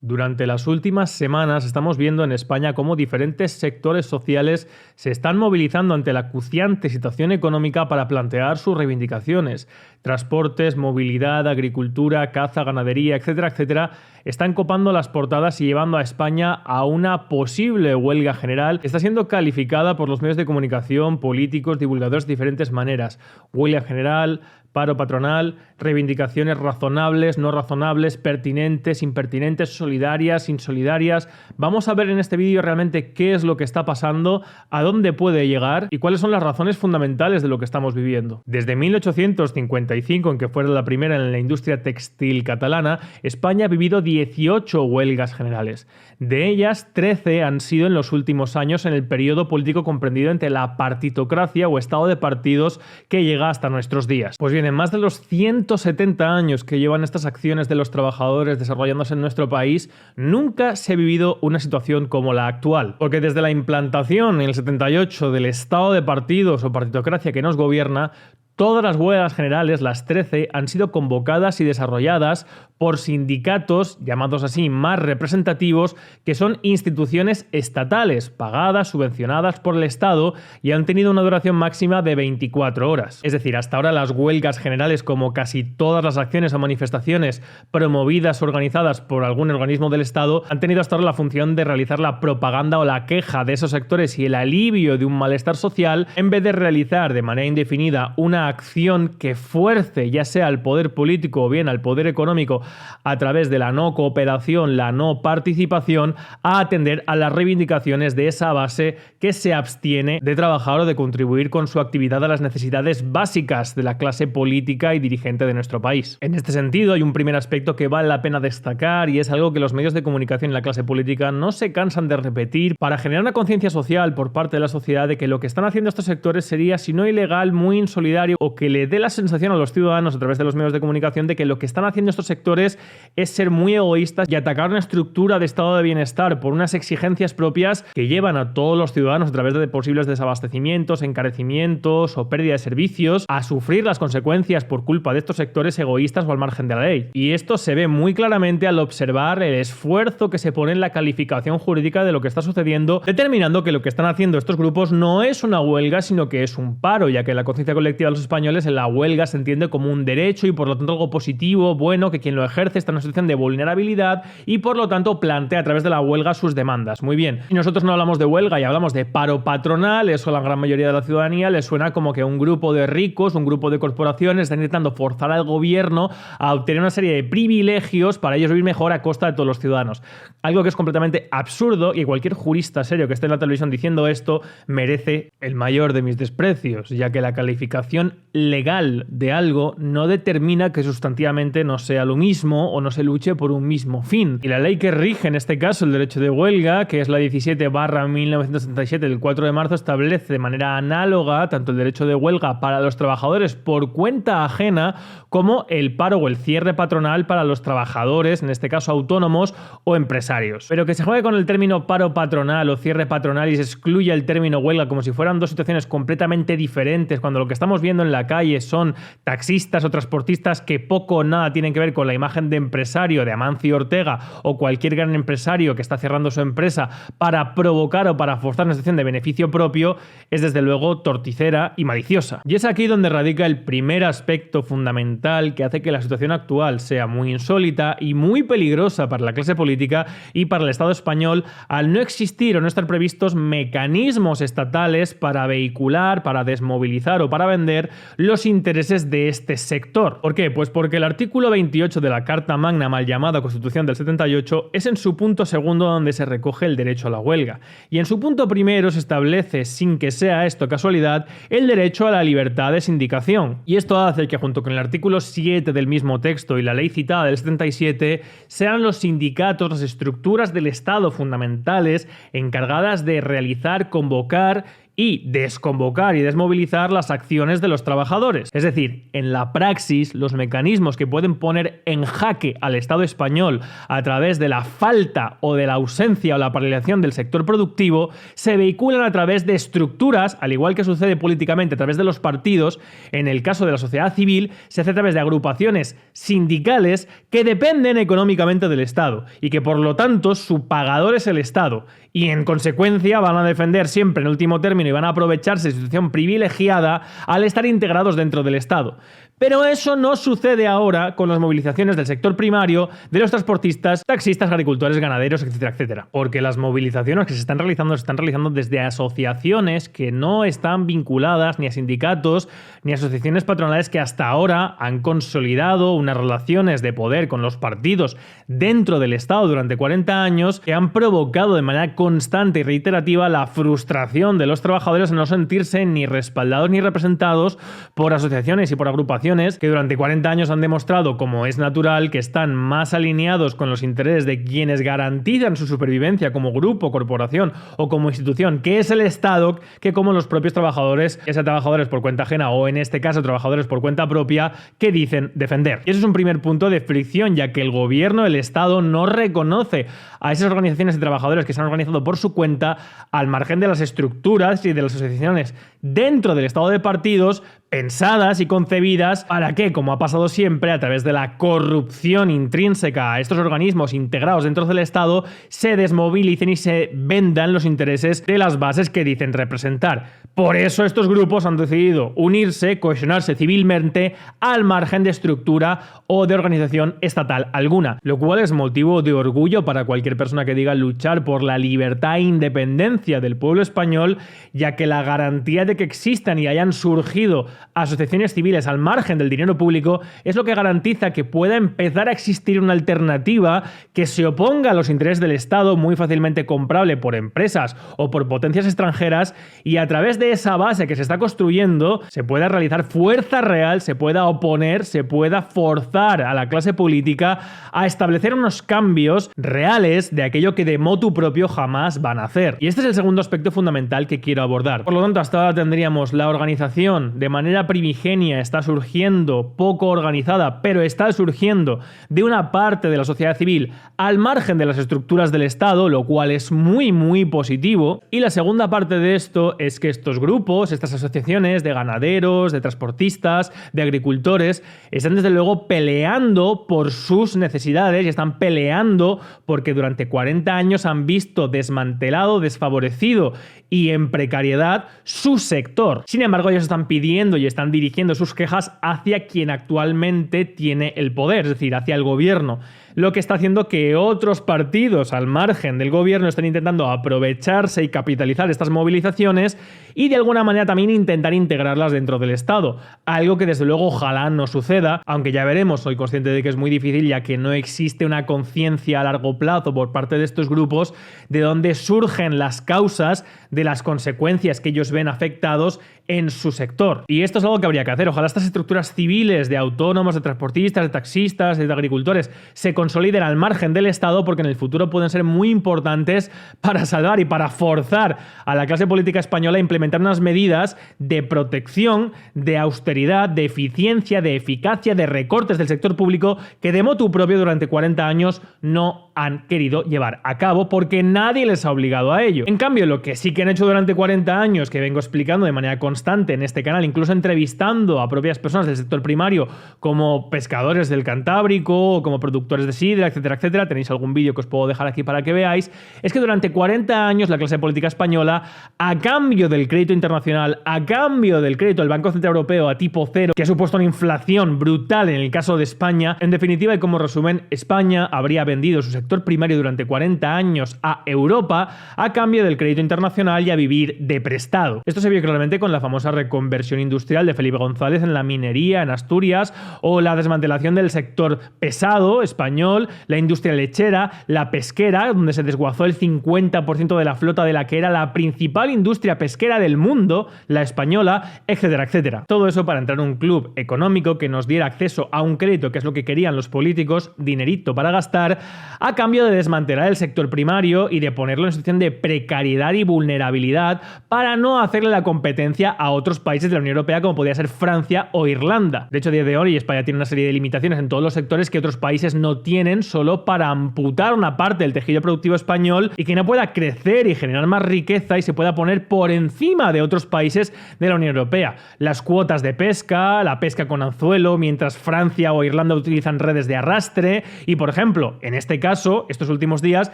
Durante las últimas semanas estamos viendo en España cómo diferentes sectores sociales se están movilizando ante la acuciante situación económica para plantear sus reivindicaciones. Transportes, movilidad, agricultura, caza, ganadería, etcétera, etcétera, están copando las portadas y llevando a España a una posible huelga general que está siendo calificada por los medios de comunicación, políticos, divulgadores de diferentes maneras. Huelga general, paro patronal, reivindicaciones razonables, no razonables, pertinentes, impertinentes, solidarias, insolidarias. Vamos a ver en este vídeo realmente qué es lo que está pasando, a dónde puede llegar y cuáles son las razones fundamentales de lo que estamos viviendo. Desde 1855, en que fue la primera en la industria textil catalana, España ha vivido 18 huelgas generales. De ellas, 13 han sido en los últimos años en el periodo político comprendido entre la partitocracia o estado de partidos que llega hasta nuestros días. Pues bien, en más de los 170 años que llevan estas acciones de los trabajadores desarrollándose en nuestro país, nunca se ha vivido una situación como la actual. Porque desde la implantación en el 78 del estado de partidos o partitocracia que nos gobierna, todas las huelgas generales, las 13, han sido convocadas y desarrolladas por sindicatos, llamados así, más representativos, que son instituciones estatales, pagadas, subvencionadas por el Estado y han tenido una duración máxima de 24 horas. Es decir, hasta ahora las huelgas generales, como casi todas las acciones o manifestaciones promovidas o organizadas por algún organismo del Estado, han tenido hasta ahora la función de realizar la propaganda o la queja de esos sectores y el alivio de un malestar social, en vez de realizar de manera indefinida una acción que fuerce ya sea al poder político o bien al poder económico a través de la no cooperación, la no participación, a atender a las reivindicaciones de esa base que se abstiene de trabajar o de contribuir con su actividad a las necesidades básicas de la clase política y dirigente de nuestro país. En este sentido, hay un primer aspecto que vale la pena destacar y es algo que los medios de comunicación y la clase política no se cansan de repetir para generar una conciencia social por parte de la sociedad de que lo que están haciendo estos sectores sería, si no ilegal, muy insolidario, o que le dé la sensación a los ciudadanos a través de los medios de comunicación de que lo que están haciendo estos sectores es ser muy egoístas y atacar una estructura de estado de bienestar por unas exigencias propias que llevan a todos los ciudadanos a través de posibles desabastecimientos, encarecimientos o pérdida de servicios a sufrir las consecuencias por culpa de estos sectores egoístas o al margen de la ley. Y esto se ve muy claramente al observar el esfuerzo que se pone en la calificación jurídica de lo que está sucediendo, determinando que lo que están haciendo estos grupos no es una huelga, sino que es un paro, ya que la conciencia colectiva de los españoles en la huelga se entiende como un derecho y por lo tanto algo positivo, bueno, que quien lo ejerce está en una situación de vulnerabilidad y por lo tanto plantea a través de la huelga sus demandas. Muy bien, y nosotros no hablamos de huelga y hablamos de paro patronal, eso a la gran mayoría de la ciudadanía le suena como que un grupo de ricos, un grupo de corporaciones está intentando forzar al gobierno a obtener una serie de privilegios para ellos vivir mejor a costa de todos los ciudadanos. Algo que es completamente absurdo y cualquier jurista serio que esté en la televisión diciendo esto merece el mayor de mis desprecios, ya que la calificación legal de algo no determina que sustantivamente no sea lo mismo o no se luche por un mismo fin. Y la ley que rige en este caso el derecho de huelga, que es la 17/1977 del 4 de marzo, establece de manera análoga tanto el derecho de huelga para los trabajadores por cuenta ajena como el paro o el cierre patronal para los trabajadores, en este caso autónomos o empresarios. Pero que se juegue con el término paro patronal o cierre patronal y se excluya el término huelga como si fueran dos situaciones completamente diferentes, cuando lo que estamos viendo en la calle son taxistas o transportistas que poco o nada tienen que ver con la imagen de empresario de Amancio Ortega o cualquier gran empresario que está cerrando su empresa para provocar o para forzar una situación de beneficio propio, es desde luego torticera y maliciosa. Y es aquí donde radica el primer aspecto fundamental que hace que la situación actual sea muy insólita y muy peligrosa para la clase política y para el Estado español, al no existir o no estar previstos mecanismos estatales para vehicular, para desmovilizar o para vender los intereses de este sector. ¿Por qué? Pues porque el artículo 28 de la Carta Magna, mal llamada Constitución del 78, es en su punto segundo donde se recoge el derecho a la huelga. Y en su punto primero se establece, sin que sea esto casualidad, el derecho a la libertad de sindicación. Y esto hace que junto con el artículo 7 del mismo texto y la ley citada del 77, sean los sindicatos, las estructuras del Estado fundamentales encargadas de realizar, convocar y desconvocar y desmovilizar las acciones de los trabajadores. Es decir, en la praxis, los mecanismos que pueden poner en jaque al Estado español a través de la falta o de la ausencia o la paralización del sector productivo se vehiculan a través de estructuras, al igual que sucede políticamente a través de los partidos. En el caso de la sociedad civil, se hace a través de agrupaciones sindicales que dependen económicamente del Estado y que por lo tanto su pagador es el Estado y en consecuencia van a defender siempre en último término y van a aprovecharse de su situación privilegiada al estar integrados dentro del Estado. Pero eso no sucede ahora con las movilizaciones del sector primario, de los transportistas, taxistas, agricultores, ganaderos, etcétera, etcétera. Porque las movilizaciones que se están realizando desde asociaciones que no están vinculadas ni a sindicatos ni a asociaciones patronales que hasta ahora han consolidado unas relaciones de poder con los partidos dentro del Estado durante 40 años que han provocado de manera constante y reiterativa la frustración de los trabajadores en no sentirse ni respaldados ni representados por asociaciones y por agrupaciones que durante 40 años han demostrado, como es natural, que están más alineados con los intereses de quienes garantizan su supervivencia como grupo, corporación o como institución, que es el Estado, que como los propios trabajadores, ya sea trabajadores por cuenta ajena o en este caso trabajadores por cuenta propia, que dicen defender. Y eso es un primer punto de fricción, ya que el gobierno, el Estado, no reconoce a esas organizaciones de trabajadores que se han organizado por su cuenta al margen de las estructuras y de las asociaciones dentro del Estado de partidos pensadas y concebidas para que, como ha pasado siempre, a través de la corrupción intrínseca a estos organismos integrados dentro del Estado, se desmovilicen y se vendan los intereses de las bases que dicen representar. Por eso estos grupos han decidido unirse, cohesionarse civilmente al margen de estructura o de organización estatal alguna, lo cual es motivo de orgullo para cualquier persona que diga luchar por la libertad e independencia del pueblo español, ya que la garantía de que existan y hayan surgido asociaciones civiles al margen del dinero público es lo que garantiza que pueda empezar a existir una alternativa que se oponga a los intereses del Estado, muy fácilmente comprable por empresas o por potencias extranjeras, y a través de esa base que se está construyendo se pueda realizar fuerza real, se pueda oponer, se pueda forzar a la clase política a establecer unos cambios reales de aquello que de motu propio jamás van a hacer. Y este es el segundo aspecto fundamental que quiero abordar. Por lo tanto, hasta ahora tendríamos la organización de manera primigenia, está surgiendo, poco organizada, pero está surgiendo de una parte de la sociedad civil al margen de las estructuras del Estado, lo cual es muy, muy positivo. Y la segunda parte de esto es que estos grupos, estas asociaciones de ganaderos, de transportistas, de agricultores, están desde luego peleando por sus necesidades y están peleando porque durante 40 años han visto desmantelado, desfavorecido y en precariedad su sector. Sin embargo, ellos están pidiendo y están dirigiendo sus quejas hacia quien actualmente tiene el poder, es decir, hacia el gobierno, lo que está haciendo que otros partidos al margen del gobierno estén intentando aprovecharse y capitalizar estas movilizaciones y de alguna manera también intentar integrarlas dentro del Estado, algo que desde luego ojalá no suceda, aunque ya veremos, soy consciente de que es muy difícil ya que no existe una conciencia a largo plazo por parte de estos grupos de dónde surgen las causas de las consecuencias que ellos ven afectados en su sector. Y esto es algo que habría que hacer. Ojalá estas estructuras civiles de autónomos, de transportistas, de taxistas, de agricultores se consoliden al margen del Estado, porque en el futuro pueden ser muy importantes para salvar y para forzar a la clase política española a implementar unas medidas de protección, de austeridad, de eficiencia, de eficacia, de recortes del sector público que de motu propio durante 40 años no han querido llevar a cabo porque nadie les ha obligado a ello. En cambio, lo que sí que han hecho durante 40 años, que vengo explicando de manera constante en este canal, incluso entrevistando a propias personas del sector primario como pescadores del Cantábrico o como productores de sidra, etcétera, etcétera, tenéis algún vídeo que os puedo dejar aquí para que veáis, es que durante 40 años la clase política española, a cambio del crédito internacional, a cambio del crédito del Banco Central Europeo a tipo cero, que ha supuesto una inflación brutal en el caso de España, en definitiva y como resumen, España habría vendido su sector primario durante 40 años a Europa a cambio del crédito internacional y a vivir de prestado. Esto se vio claramente con la famosa reconversión industrial de Felipe González en la minería en Asturias o la desmantelación del sector pesado español, la industria lechera, la pesquera, donde se desguazó el 50% de la flota de la que era la principal industria pesquera del mundo, la española, etcétera, etcétera. Todo eso para entrar en un club económico que nos diera acceso a un crédito, que es lo que querían los políticos, dinerito para gastar, a cambio de desmantelar el sector primario y de ponerlo en situación de precariedad y vulnerabilidad para no hacerle la competencia a otros países de la Unión Europea como podría ser Francia o Irlanda. De hecho, a día de hoy España tiene una serie de limitaciones en todos los sectores que otros países no tienen, solo para amputar una parte del tejido productivo español y que no pueda crecer y generar más riqueza y se pueda poner por encima de otros países de la Unión Europea. Las cuotas de pesca, la pesca con anzuelo, mientras Francia o Irlanda utilizan redes de arrastre y, por ejemplo, en este caso, estos últimos días,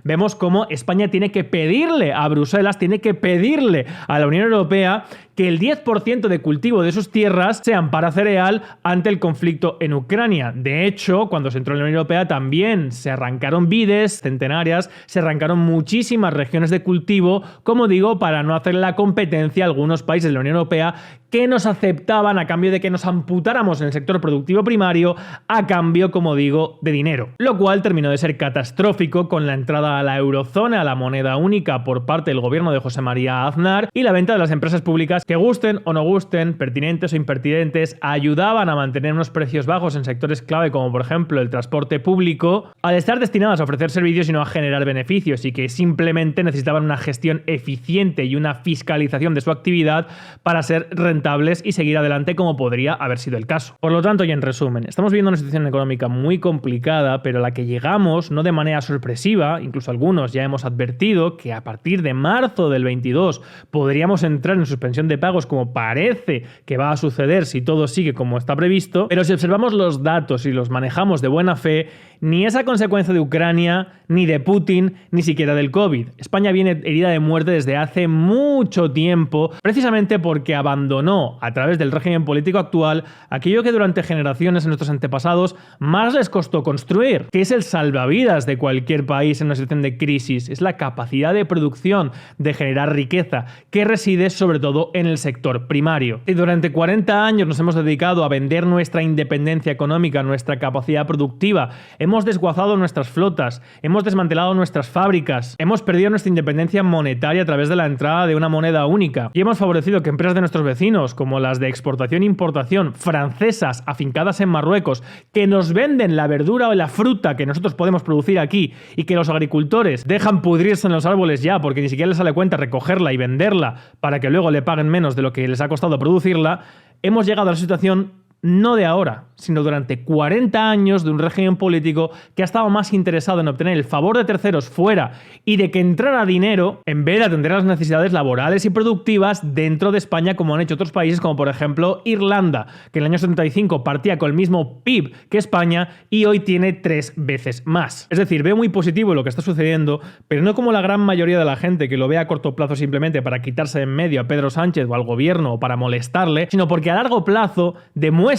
vemos cómo España tiene que pedirle a Bruselas, tiene que pedirle a la Unión Europea que el 10% de cultivo de sus tierras sean para cereal ante el conflicto en Ucrania. De hecho, cuando se entró en la Unión Europea también se arrancaron vides centenarias, se arrancaron muchísimas regiones de cultivo, como digo, para no hacer la competencia a algunos países de la Unión Europea que nos aceptaban a cambio de que nos amputáramos en el sector productivo primario a cambio, como digo, de dinero. Lo cual terminó de ser catastrófico con la entrada a la eurozona, a la moneda única por parte del gobierno de José María Aznar y la venta de las empresas públicas que, gusten o no gusten, pertinentes o impertinentes, ayudaban a mantener unos precios bajos en sectores clave como por ejemplo el transporte público, al estar destinadas a ofrecer servicios y no a generar beneficios, y que simplemente necesitaban una gestión eficiente y una fiscalización de su actividad para ser rentables y seguir adelante como podría haber sido el caso. Por lo tanto, y en resumen, estamos viviendo una situación económica muy complicada, pero a la que llegamos no de manera sorpresiva. Incluso algunos ya hemos advertido que a partir de marzo del 22 podríamos entrar en suspensión de pagos, como parece que va a suceder si todo sigue como está previsto, pero si observamos los datos y los manejamos de buena fe, ni esa consecuencia de Ucrania, ni de Putin, ni siquiera del COVID. España viene herida de muerte desde hace mucho tiempo, precisamente porque abandonó a través del régimen político actual aquello que durante generaciones a nuestros antepasados más les costó construir, que es el salvavidas de cualquier país en una situación de crisis. Es la capacidad de producción, de generar riqueza, que reside sobre todo en el sector primario. Y durante 40 años nos hemos dedicado a vender nuestra independencia económica, nuestra capacidad productiva. Hemos desguazado nuestras flotas, hemos desmantelado nuestras fábricas, hemos perdido nuestra independencia monetaria a través de la entrada de una moneda única y hemos favorecido que empresas de nuestros vecinos, como las de exportación e importación francesas afincadas en Marruecos, que nos venden la verdura o la fruta que nosotros podemos producir aquí y que los agricultores dejan pudrirse en los árboles ya porque ni siquiera les sale cuenta recogerla y venderla para que luego le paguen menos de lo que les ha costado producirla, hemos llegado a la situación no de ahora, sino durante 40 años de un régimen político que ha estado más interesado en obtener el favor de terceros fuera y de que entrara dinero en vez de atender a las necesidades laborales y productivas dentro de España, como han hecho otros países, como por ejemplo Irlanda, que en el año 75 partía con el mismo PIB que España y hoy tiene 3 veces más. Es decir, veo muy positivo lo que está sucediendo, pero no como la gran mayoría de la gente que lo ve a corto plazo simplemente para quitarse de en medio a Pedro Sánchez o al gobierno o para molestarle, sino porque a largo plazo demuestra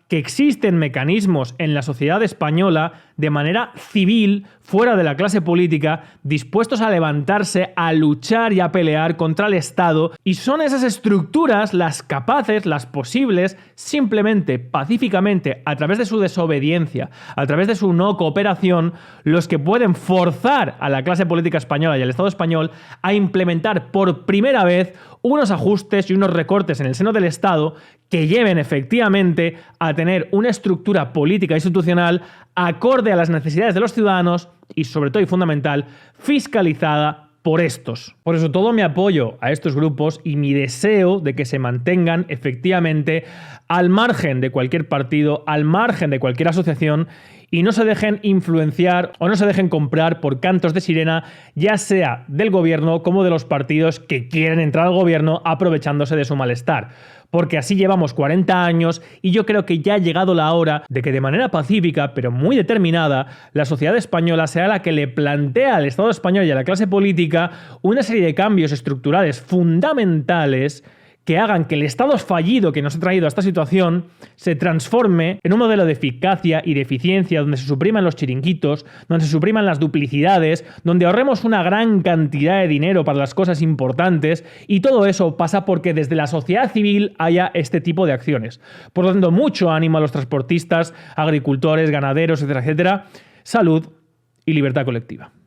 que existen mecanismos en la sociedad española de manera civil, fuera de la clase política, dispuestos a levantarse, a luchar y a pelear contra el Estado, y son esas estructuras las capaces, las posibles, simplemente, pacíficamente, a través de su desobediencia, a través de su no cooperación, los que pueden forzar a la clase política española y al Estado español a implementar por primera vez unos ajustes y unos recortes en el seno del Estado que lleven efectivamente a tener una estructura política e institucional acorde a las necesidades de los ciudadanos y, sobre todo y fundamental, fiscalizada por estos. Por eso todo mi apoyo a estos grupos y mi deseo de que se mantengan efectivamente al margen de cualquier partido, al margen de cualquier asociación, y no se dejen influenciar o no se dejen comprar por cantos de sirena, ya sea del gobierno como de los partidos que quieren entrar al gobierno aprovechándose de su malestar. Porque así llevamos 40 años y yo creo que ya ha llegado la hora de que de manera pacífica, pero muy determinada, la sociedad española sea la que le plantea al Estado español y a la clase política una serie de cambios estructurales fundamentales que hagan que el Estado fallido que nos ha traído a esta situación se transforme en un modelo de eficacia y de eficiencia donde se supriman los chiringuitos, donde se supriman las duplicidades, donde ahorremos una gran cantidad de dinero para las cosas importantes, y todo eso pasa porque desde la sociedad civil haya este tipo de acciones. Por lo tanto, mucho ánimo a los transportistas, agricultores, ganaderos, etcétera, etcétera. Salud y libertad colectiva.